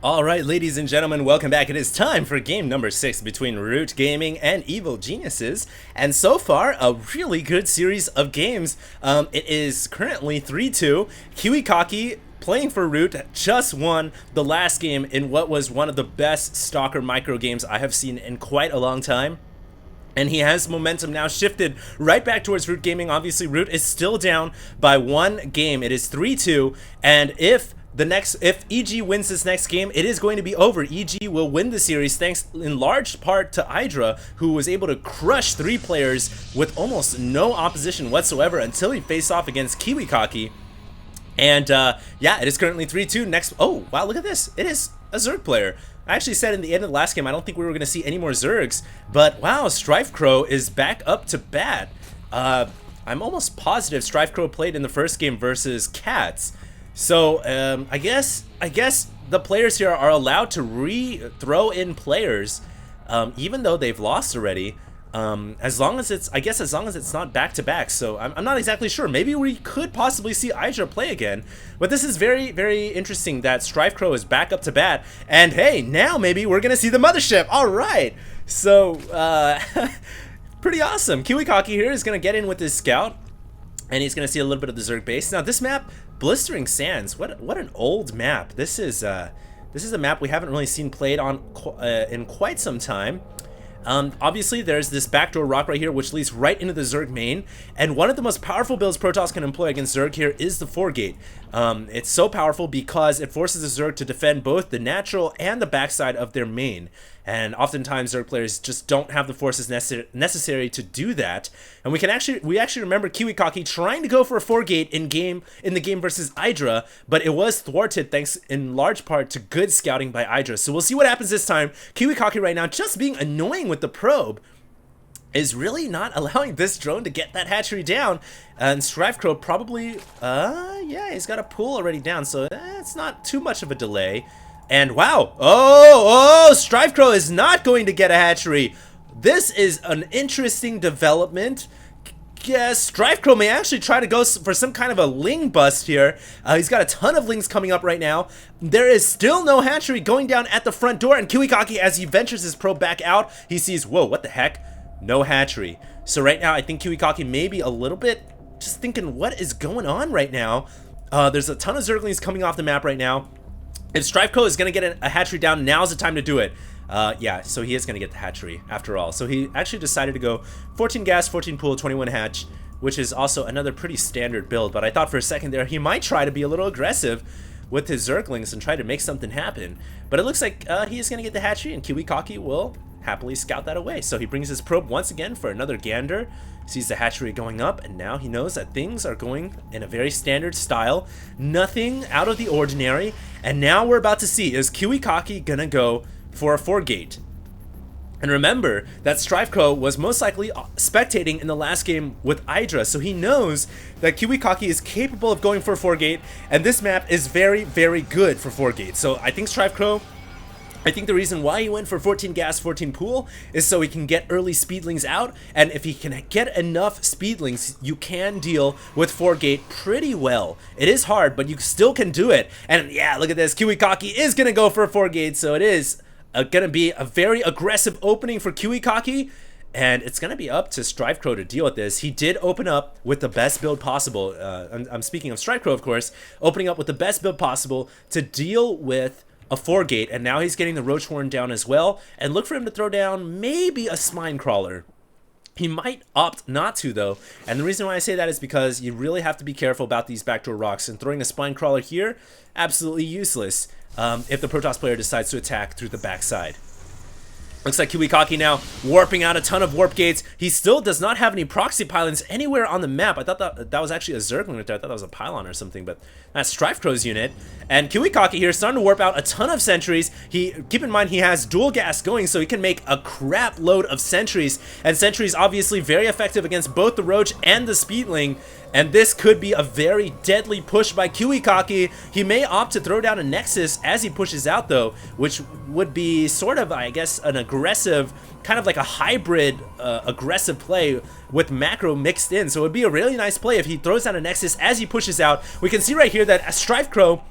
Alright, ladies and gentlemen, welcome back. It is time for game number 6 between Root Gaming and Evil Geniuses. And so far, a really good series of games. It is currently 3-2. Kiwikaki, playing for Root, just won the last game in what was one of the best Stalker micro games I have seen in quite a long time. And he has momentum now shifted right back towards Root Gaming. Obviously, Root is still down by one game. It is 3-2, and if EG wins this next game, it is going to be over. EG will win the series thanks in large part to Hydra, who was able to crush 3 players with almost no opposition whatsoever until he faced off against Kiwikaki. And yeah, it is currently 3-2. Next, oh wow, look at this. It is a Zerg player. I actually said in the end of the last game I don't think we were going to see any more Zergs, but wow, Strifecrow is back up to bat. I'm almost positive Strifecrow played in the first game versus Cats. So I guess the players here are allowed to throw in players, even though they've lost already. As long as it's not back to back. So I'm not exactly sure. Maybe we could possibly see Hydra play again. But this is very, very interesting that Strifecrow is back up to bat. And hey, now maybe we're gonna see the mothership. All right. So pretty awesome. Kiwikaki here is gonna get in with his scout, and he's gonna see a little bit of the Zerg base. Now this map, Blistering Sands, what an old map. This is a map we haven't really seen played on in quite some time. Obviously there's this backdoor rock right here which leads right into the Zerg main, and one of the most powerful builds Protoss can employ against Zerg here is the 4-gate. It's so powerful because it forces the Zerg to defend both the natural and the backside of their main, and oftentimes Zerg players just don't have the forces necessary to do that. And we actually remember Kiwikaki trying to go for a 4-gate in the game versus Hydra, but it was thwarted thanks in large part to good scouting by Hydra. So we'll see what happens this time. Kiwikaki right now just being annoying with the probe is really not allowing this drone to get that hatchery down, and Strifecrow probably yeah, he's got a pool already down, so it's not too much of a delay. And wow, Strifecrow is not going to get a hatchery. This is an interesting development. Yes, Strifecrow may actually try to go for some kind of a Ling bust here. He's got a ton of Lings coming up right now. There is still no hatchery going down at the front door, and Kiwikaki, as he ventures his probe back out, he sees, whoa, what the heck? No hatchery. So right now, I think Kiwikaki may be a little bit just thinking, what is going on right now? There's a ton of Zerglings coming off the map right now. If Strifecrow is going to get a hatchery down, now's the time to do it. Yeah, so he is going to get the hatchery after all. So he actually decided to go 14 gas, 14 pool, 21 hatch, which is also another pretty standard build. But I thought for a second there he might try to be a little aggressive with his Zerglings and try to make something happen. But it looks like he is going to get the hatchery, and Kiwikaki will happily scout that away. So he brings his probe once again for another gander, sees the hatchery going up, and now he knows that things are going in a very standard style, nothing out of the ordinary. And now we're about to see, is Kiwikaki gonna go for a 4-gate? And remember that Strifecrow was most likely spectating in the last game with Hydra, so he knows that Kiwikaki is capable of going for a 4-gate, and this map is very, very good for 4-gate. So I think the reason why he went for 14 gas, 14 pool is so he can get early speedlings out, and if he can get enough speedlings, you can deal with 4-gate pretty well. It is hard, but you still can do it. And yeah, look at this. Kiwikaki is going to go for a 4-gate, so it is going to be a very aggressive opening for Kiwikaki, and it's going to be up to Strifecrow to deal with this. He did open up with the best build possible. I'm speaking of Strifecrow, of course, opening up with the best build possible to deal with a 4-gate, and now he's getting the Roach Horn down as well, and look for him to throw down maybe a Spine Crawler. He might opt not to, though, and the reason why I say that is because you really have to be careful about these backdoor rocks, and throwing a Spine Crawler here, absolutely useless if the Protoss player decides to attack through the backside. Looks like Kiwikaki now warping out a ton of warp gates. He still does not have any proxy pylons anywhere on the map. I thought that was actually a Zergling right there. I thought that was a pylon or something, but that's Strifecrow's unit. And Kiwikaki here starting to warp out a ton of sentries. Keep in mind he has dual gas going, so he can make a crap load of sentries. And sentries obviously very effective against both the Roach and the Speedling. And this could be a very deadly push by Kiwikaki. He may opt to throw down a Nexus as he pushes out, though, which would be sort of, I guess, an aggressive, kind of like a hybrid aggressive play with macro mixed in. So it would be a really nice play if he throws down a Nexus as he pushes out. We can see right here that Strifecrow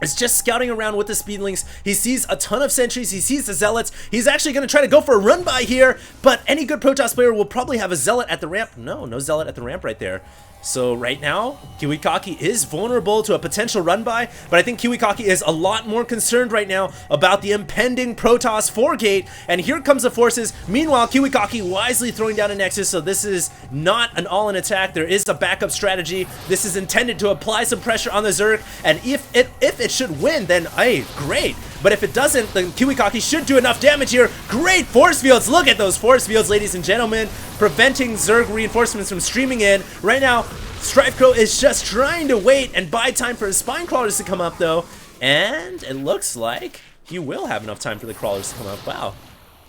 is just scouting around with the speedlings. He sees a ton of sentries, he sees the zealots. He's actually going to try to go for a run by here, but any good Protoss player will probably have a zealot at the ramp. No zealot at the ramp right there. So right now, Kiwikaki is vulnerable to a potential run by, but I think Kiwikaki is a lot more concerned right now about the impending Protoss 4 gate, and here comes the forces. Meanwhile, Kiwikaki wisely throwing down a Nexus, so this is not an all-in attack. There is a backup strategy. This is intended to apply some pressure on the Zerg, and if it should win, then hey, great. But if it doesn't, then Kiwikaki should do enough damage here. Great force fields. Look at those force fields, ladies and gentlemen, preventing Zerg reinforcements from streaming in. Right now, Strifecrow is just trying to wait and buy time for his spine crawlers to come up, though. And it looks like he will have enough time for the crawlers to come up. Wow.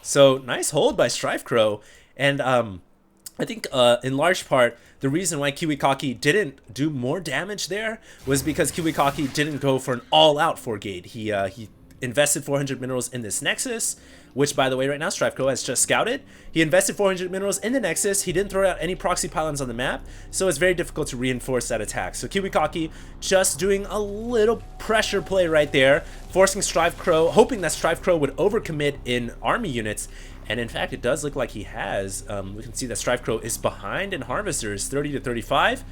So, nice hold by Strifecrow. And I think in large part, the reason why Kiwikaki didn't do more damage there was because Kiwikaki didn't go for an all-out 4-gate. He invested 400 minerals in this Nexus, which, by the way, right now Strifecrow has just scouted. He invested 400 minerals in the Nexus. He didn't throw out any proxy pylons on the map, so it's very difficult to reinforce that attack. So Kiwikaki just doing a little pressure play right there, forcing Strifecrow, hoping that Strifecrow would overcommit in army units. And in fact, it does look like he has. We can see that Strifecrow is behind in Harvesters, 30 to 35,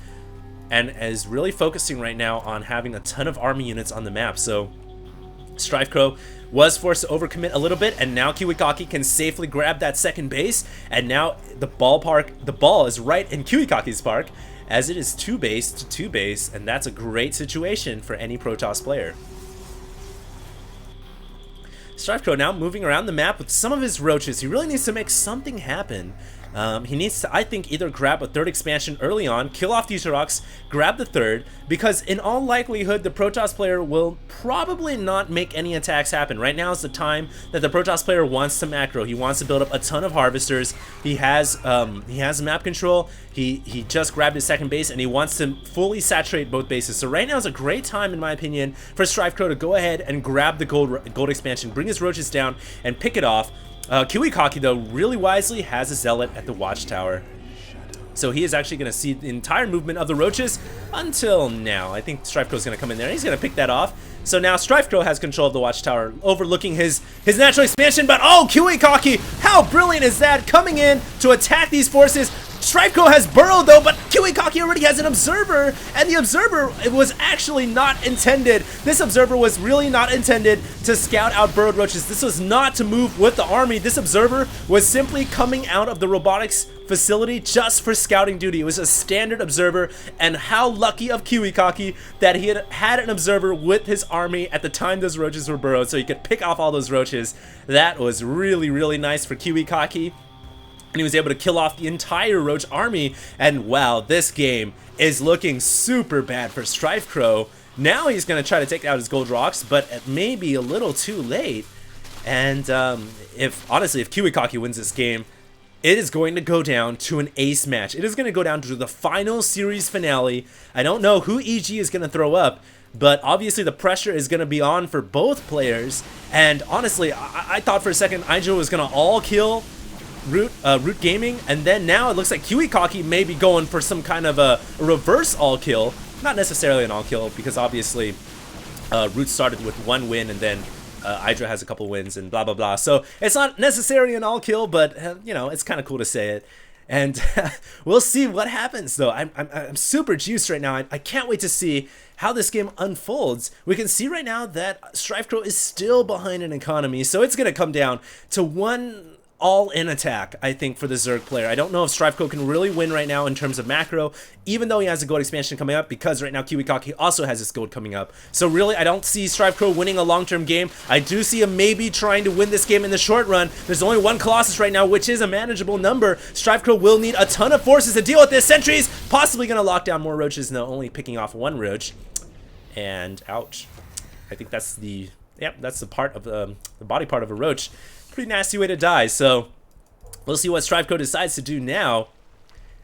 and is really focusing right now on having a ton of army units on the map. So Strifecrow was forced to overcommit a little bit, and now Kiwikaki can safely grab that second base, and now the ball is right in Kiwikaki's park, as it is 2 base to 2 base, and that's a great situation for any Protoss player. Strifecrow now moving around the map with some of his roaches. He really needs to make something happen. He needs to, I think, either grab a 3rd expansion early on, kill off these rocks, grab the 3rd, because in all likelihood, the Protoss player will probably not make any attacks happen. Right now is the time that the Protoss player wants to macro. He wants to build up a ton of Harvesters. He has map control. He just grabbed his 2nd base, and he wants to fully saturate both bases. So right now is a great time, in my opinion, for Strifecrow to go ahead and grab the gold expansion, bring his roaches down, and pick it off. Kiwikaki, though, really wisely has a zealot at the watchtower. So he is actually going to see the entire movement of the roaches until now. I think Strifecrow is going to come in there. He's going to pick that off. So now Strifecrow has control of the watchtower, overlooking his natural expansion. But oh, Kiwikaki, how brilliant is that? Coming in to attack these forces. Strifecrow has burrowed though, but Kiwikaki already has an observer, and the observer was actually not intended. This observer was really not intended to scout out burrowed roaches. This was not to move with the army. This observer was simply coming out of the robotics facility just for scouting duty. It was a standard observer, and how lucky of Kiwikaki that he had an observer with his army at the time those roaches were burrowed, so he could pick off all those roaches. That was really, really nice for Kiwikaki. And he was able to kill off the entire roach army. And wow, this game is looking super bad for Strifecrow. Now he's going to try to take out his gold rocks, but it may be a little too late. And honestly, if Kiwikaki wins this game, it is going to go down to an ace match. It is going to go down to the final series finale. I don't know who EG is going to throw up, but obviously the pressure is going to be on for both players. And honestly, I thought for a second Ijo was going to all kill Root Gaming, and then now it looks like Kiwikaki may be going for some kind of a reverse all kill. Not necessarily an all kill, because obviously Root started with 1 win, and then Hydra has a couple wins and blah blah blah. So it's not necessarily an all kill, but you know, it's kind of cool to say it. And we'll see what happens though. I'm super juiced right now. I can't wait to see how this game unfolds. We can see right now that Strifecrow is still behind in economy, so it's gonna come down to one all-in attack, I think, for the Zerg player. I don't know if Strifecrow can really win right now in terms of macro, even though he has a gold expansion coming up, because right now Kiwikaki also has his gold coming up. So really, I don't see Strifecrow winning a long-term game. I do see him maybe trying to win this game in the short run. There's only 1 Colossus right now, which is a manageable number. Strifecrow will need a ton of forces to deal with this. Sentries possibly going to lock down more roaches, no, only picking off 1 roach. And ouch. I think that's the part of the body part of a roach. Pretty nasty way to die. So we'll see what Strifecrow decides to do now,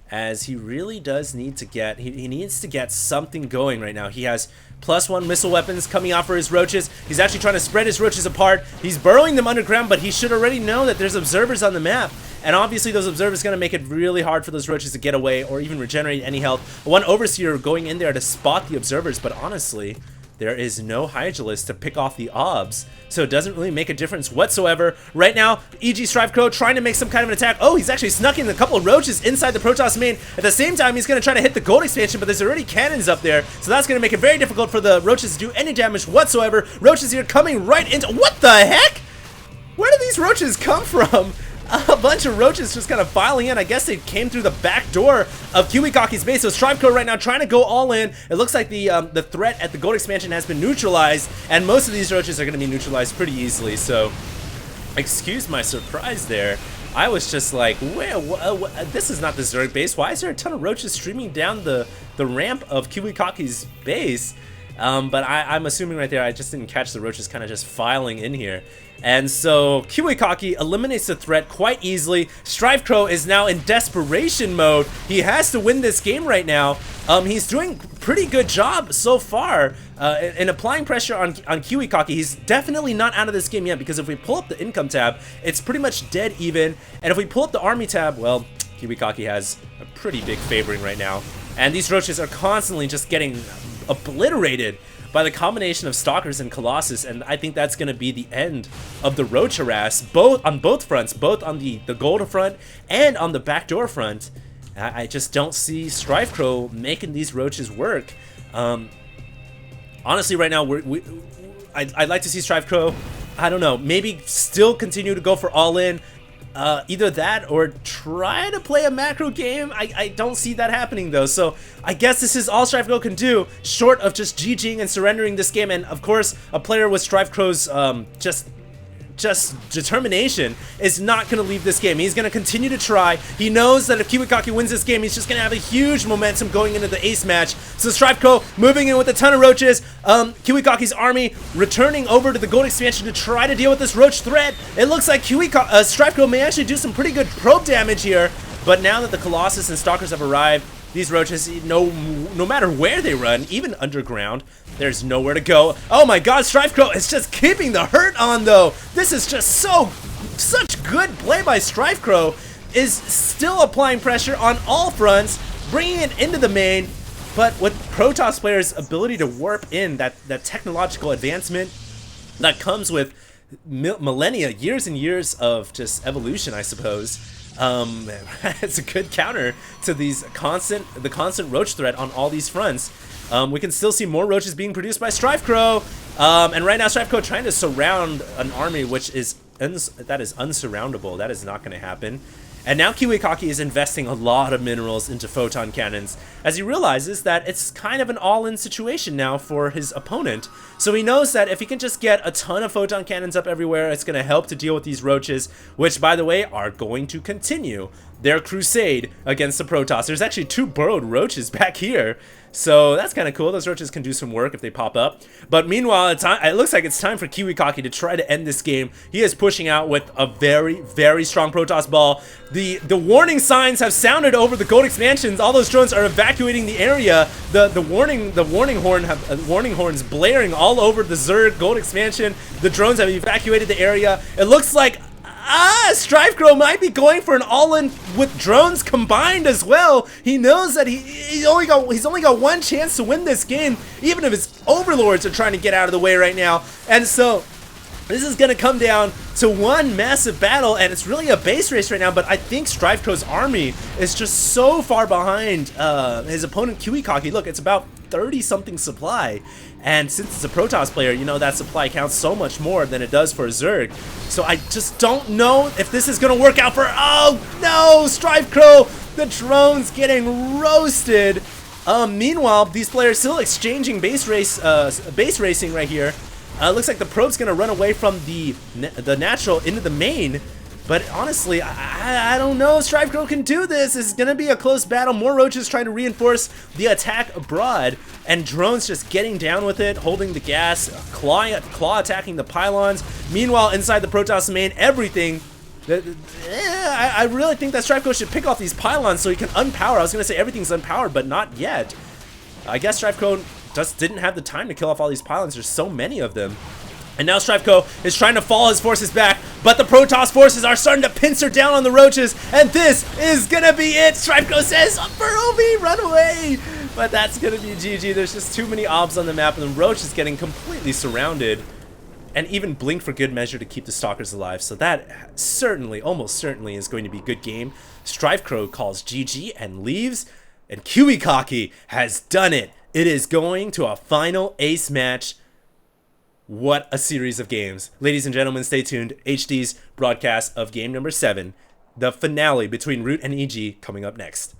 as he really does need to get he needs to get something going right now. He has +1 missile weapons coming out for his roaches. He's actually trying to spread his roaches apart. He's burrowing them underground, but he should already know that there's observers on the map, and obviously those observers are going to make it really hard for those roaches to get away or even regenerate any health. 1 overseer going in there to spot the observers, but honestly, there is no Hydralisk to pick off the obs, so it doesn't really make a difference whatsoever. Right now, EG StriveCrow trying to make some kind of an attack. Oh, he's actually snuck in a couple of roaches inside the Protoss main. At the same time, he's going to try to hit the gold expansion, but there's already cannons up there, so that's going to make it very difficult for the roaches to do any damage whatsoever. Roaches here coming right into... What the heck? Where do these roaches come from? A bunch of roaches just kind of filing in. I guess they came through the back door of Kiwikaki's base. So StriveCrow right now trying to go all in. It looks like the threat at the gold expansion has been neutralized, and most of these roaches are going to be neutralized pretty easily. So, excuse my surprise there. I was just like, where? This is not the Zerg base. Why is there a ton of roaches streaming down the ramp of Kiwikaki's base? But I'm assuming right there, I just didn't catch the roaches kind of just filing in here. And so Kiwikaki eliminates the threat quite easily. StriveCrow is now in desperation mode. He has to win this game right now. He's doing pretty good job so far in applying pressure on Kiwikaki. He's definitely not out of this game yet, because if we pull up the income tab, it's pretty much dead even. And if we pull up the army tab, well, Kiwikaki has a pretty big favoring right now. And these roaches are constantly just getting obliterated by the combination of Stalkers and Colossus, and I think that's going to be the end of the roach harass, on both fronts, both on the gold front and on the backdoor front. I just don't see StriveCrow making these roaches work. Honestly, right now, I'd like to see StriveCrow, I don't know, maybe still continue to go for all-in. Either that or try to play a macro game. I don't see that happening though, so I guess this is all StriveCrow can do, short of just GGing and surrendering this game. And of course, a player with StriveCrow's just determination is not going to leave this game. He's going to continue to try. He knows that if Kiwikaki wins this game, he's just going to have a huge momentum going into the ace match. So StriveCrow moving in with a ton of roaches. Kiwikaki's army returning over to the gold expansion to try to deal with this roach threat. It looks like StriveCrow may actually do some pretty good probe damage here, but now that the Colossus and Stalkers have arrived, these roaches, no matter where they run, even underground, there's nowhere to go. Oh my god, StriveCrow is just keeping the hurt on though. This is just such good play by StriveCrow, is still applying pressure on all fronts, bringing it into the main, but with Protoss players' ability to warp in, that technological advancement that comes with millennia, years and years of just evolution, I suppose. It's a good counter to the constant roach threat on all these fronts. We can still see more roaches being produced by StriveCrow, and right now StriveCrow trying to surround an army which is unsurroundable. That is not going to happen. And now Kiwikaki is investing a lot of minerals into photon cannons, as he realizes that it's kind of an all-in situation now for his opponent. So he knows that if he can just get a ton of photon cannons up everywhere, it's going to help to deal with these roaches, which, by the way, are going to continue their crusade against the Protoss. There's actually 2 burrowed roaches back here, so that's kind of cool. Those roaches can do some work if they pop up. But meanwhile, it looks like it's time for Kiwikaki to try to end this game. He is pushing out with a very, very strong Protoss ball. The warning signs have sounded over the gold expansions. All those drones are evacuating the area. The warning horns blaring all over the Zerg gold expansion. The drones have evacuated the area. It looks like StriveCrow might be going for an all-in with drones combined as well. He knows that he's only got one chance to win this game, even if his overlords are trying to get out of the way right now. And so this is going to come down to one massive battle, and it's really a base race right now, but I think StriveCrow's army is just so far behind his opponent Kiwikaki. Look, it's about 30-something supply, and since it's a Protoss player, you know that supply counts so much more than it does for a Zerg. So I just don't know if this is going to work out for... Oh, no! StriveCrow! The drone's getting roasted! Meanwhile, these players still exchanging base racing right here. Looks like the probe's going to run away from the natural into the main. But honestly, I don't know if StriveCrow can do this. It's going to be a close battle. More roaches trying to reinforce the attack abroad. And drones just getting down with it, holding the gas, claw attacking the pylons. Meanwhile, inside the Protoss main, everything... I really think that StriveCrow should pick off these pylons so he can unpower. I was going to say everything's unpowered, but not yet. I guess StriveCrow just didn't have the time to kill off all these pylons. There's so many of them. And now StriveCrow is trying to fall his forces back, but the Protoss forces are starting to pincer down on the roaches, and this is gonna be it. StriveCrow says, Burrow me, run away. But that's gonna be GG. There's just too many obs on the map, and then Roach is getting completely surrounded. And even blink for good measure to keep the Stalkers alive. So that certainly, almost certainly, is going to be a good game. Strife Crow calls GG and leaves. And Kiwikaki has done it. It is going to a final ace match. What a series of games. Ladies and gentlemen, stay tuned. HD's broadcast of game number 7. The finale between Root and EG coming up next.